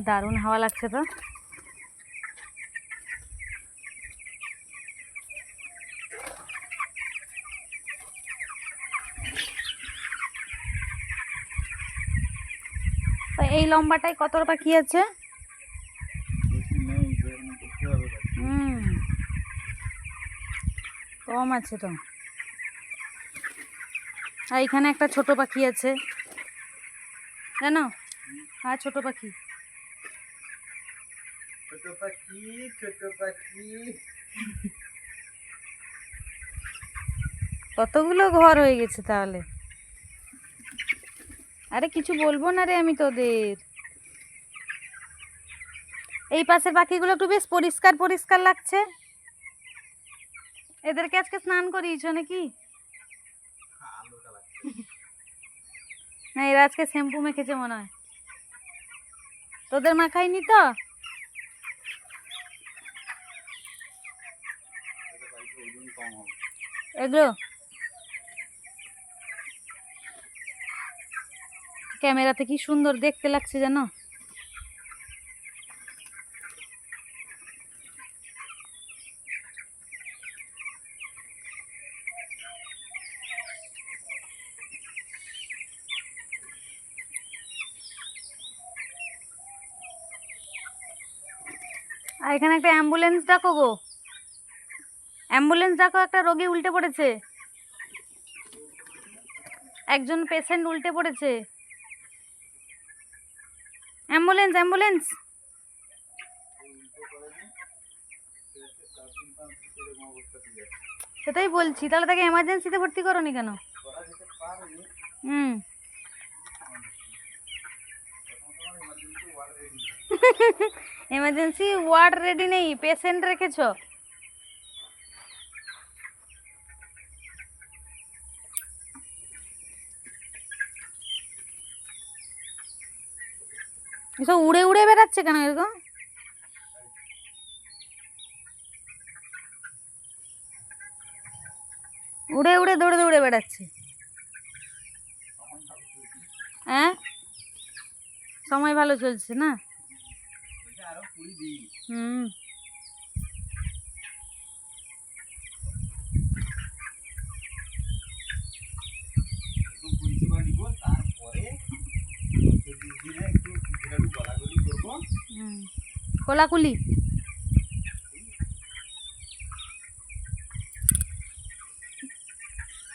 দারুণ হাওয়া লাগছে তো। এই লম্বাটায় কত পাখি আছে? কম আছে তো। আর এখানে একটা ছোট পাখি আছে জানো? হ্যাঁ ছোট পাখি। ছোট পাখি ছোট পাখি। কতগুলো ঘর হয়ে গেছে তাহলে। আরে কিছু বলবো না রে আমি তোদের। এই পাশের পাখিগুলো একটু বেশ পরিষ্কার পরিষ্কার লাগছে। এদেরকে আজকে স্নান করিয়েছো নাকি? না এরা আজকে শ্যাম্পু মেখেছে মনে হয়। তোদের মাখাইনি তো? এগুলো ক্যামেরাতে কি সুন্দর দেখতে লাগছে জানো? আর এখানে একটা অ্যাম্বুলেন্স ডাকো গো, অ্যাম্বুলেন্স ডাকো, একটা রোগী উল্টে পড়েছে, একজন পেশেন্ট উল্টে পড়েছে। Ambulance ambulance. সেটাই বলছি, তাহলে তাকে এমার্জেন্সিতে ভর্তি করোনি কেন? এমার্জেন্সি ওয়ার্ড রেডি নেই, পেশেন্ট রেখেছো? এসব উড়ে উড়ে বেড়াচ্ছে কেন এরকম? উড়ে উড়ে দৌড়ে দৌড়ে বেড়াচ্ছে। হ্যাঁ সময় ভালো চলছে না? হুম। কোলাকুলি